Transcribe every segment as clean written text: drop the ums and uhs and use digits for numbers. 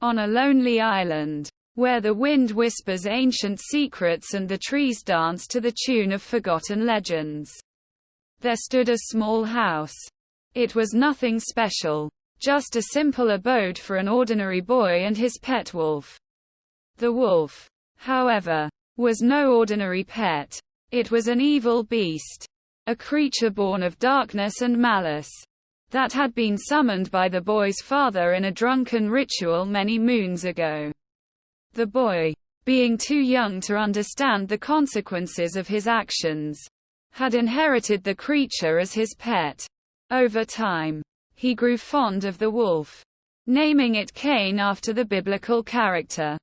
On a lonely island, where the wind whispers ancient secrets and the trees dance to the tune of forgotten legends, there stood a small house. It was nothing special, just a simple abode for an ordinary boy and his pet wolf. The wolf, however, was no ordinary pet. It was an evil beast, a creature born of darkness and malice, that had been summoned by the boy's father in a drunken ritual many moons ago. The boy, being too young to understand the consequences of his actions, had inherited the creature as his pet. Over time, he grew fond of the wolf, naming it Cain after the biblical character.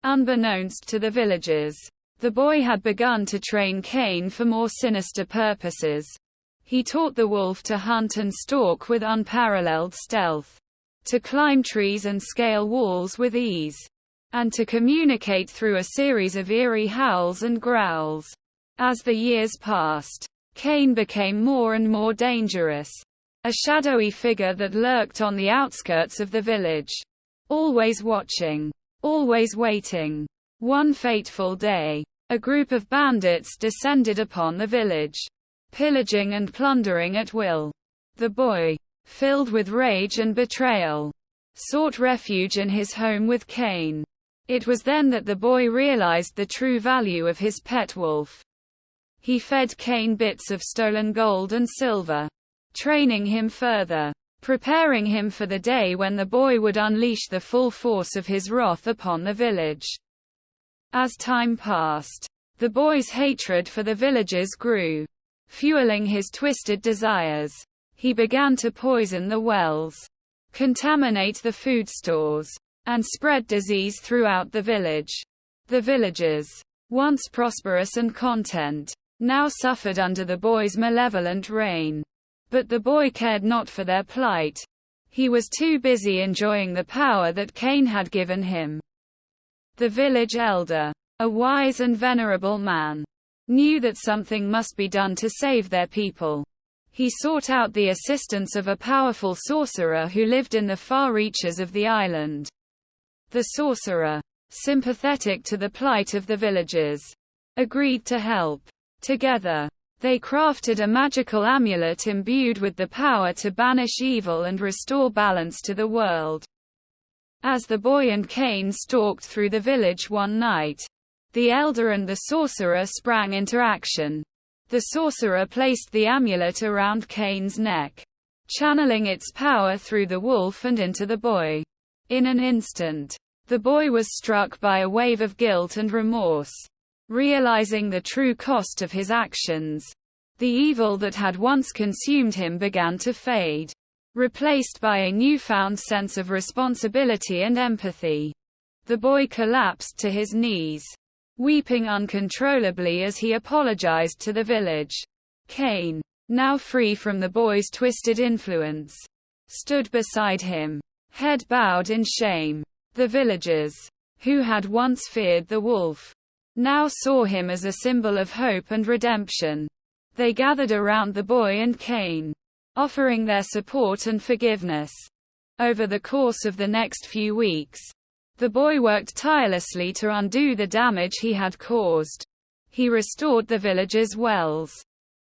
Unbeknownst to the villagers, the boy had begun to train Cain for more sinister purposes. He taught the wolf to hunt and stalk with unparalleled stealth, to climb trees and scale walls with ease, and to communicate through a series of eerie howls and growls. As the years passed, Cain became more and more dangerous, a shadowy figure that lurked on the outskirts of the village, always watching, always waiting. One fateful day, a group of bandits descended upon the village, pillaging and plundering at will. The boy, filled with rage and betrayal, sought refuge in his home with Cain. It was then that the boy realized the true value of his pet wolf. He fed Cain bits of stolen gold and silver, training him further, preparing him for the day when the boy would unleash the full force of his wrath upon the village. As time passed, the boy's hatred for the villagers grew, fueling his twisted desires. He began to poison the wells, contaminate the food stores, and spread disease throughout the village. The villagers, once prosperous and content, now suffered under the boy's malevolent reign. But the boy cared not for their plight. He was too busy enjoying the power that Cain had given him. The village elder, a wise and venerable man, knew that something must be done to save their people. He sought out the assistance of a powerful sorcerer who lived in the far reaches of the island. The sorcerer, sympathetic to the plight of the villagers, agreed to help. Together, they crafted a magical amulet imbued with the power to banish evil and restore balance to the world. As the boy and Cain stalked through the village one night, the elder and the sorcerer sprang into action. The sorcerer placed the amulet around Cain's neck, channeling its power through the wolf and into the boy. In an instant, the boy was struck by a wave of guilt and remorse. Realizing the true cost of his actions, the evil that had once consumed him began to fade, replaced by a newfound sense of responsibility and empathy. The boy collapsed to his knees, weeping uncontrollably as he apologized to the village. Cain, now free from the boy's twisted influence, stood beside him, head bowed in shame. The villagers, who had once feared the wolf, now saw him as a symbol of hope and redemption. They gathered around the boy and Cain, offering their support and forgiveness. Over the course of the next few weeks, the boy worked tirelessly to undo the damage he had caused. He restored the villagers' wells,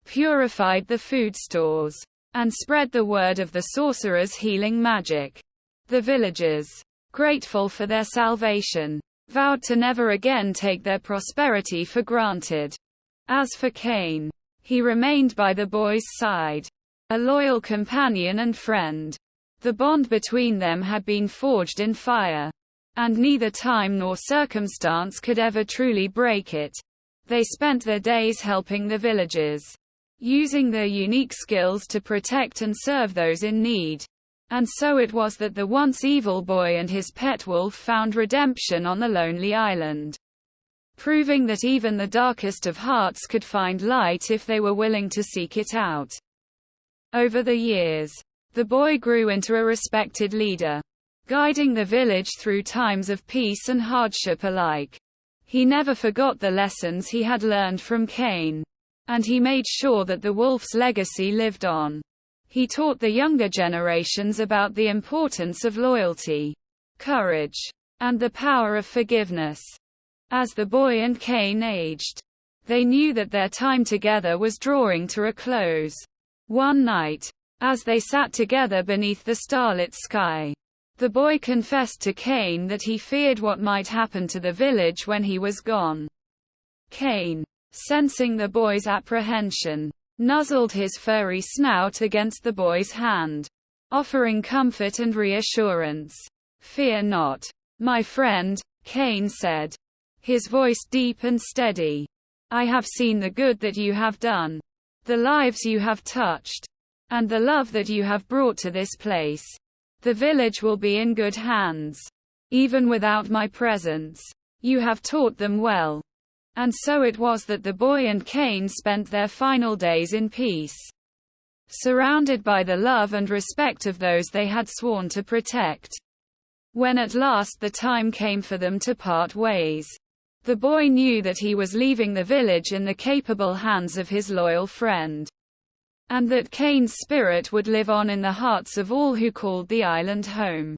purified the food stores, and spread the word of the sorcerer's healing magic. The villagers, grateful for their salvation, vowed to never again take their prosperity for granted. As for Cain, he remained by the boy's side, a loyal companion and friend. The bond between them had been forged in fire, and neither time nor circumstance could ever truly break it. They spent their days helping the villagers, using their unique skills to protect and serve those in need. And so it was that the once evil boy and his pet wolf found redemption on the lonely island, proving that even the darkest of hearts could find light if they were willing to seek it out. Over the years, the boy grew into a respected leader, guiding the village through times of peace and hardship alike. He never forgot the lessons he had learned from Cain, and he made sure that the wolf's legacy lived on. He taught the younger generations about the importance of loyalty, courage, and the power of forgiveness. As the boy and Cain aged, they knew that their time together was drawing to a close. One night, as they sat together beneath the starlit sky, the boy confessed to Cain that he feared what might happen to the village when he was gone. Cain, sensing the boy's apprehension, nuzzled his furry snout against the boy's hand, offering comfort and reassurance. "Fear not, my friend," Cain said, his voice deep and steady. "I have seen the good that you have done, the lives you have touched, and the love that you have brought to this place. The village will be in good hands. Even without my presence, you have taught them well." And so it was that the boy and Cain spent their final days in peace, surrounded by the love and respect of those they had sworn to protect. When at last the time came for them to part ways, the boy knew that he was leaving the village in the capable hands of his loyal friend, and that Cain's spirit would live on in the hearts of all who called the island home.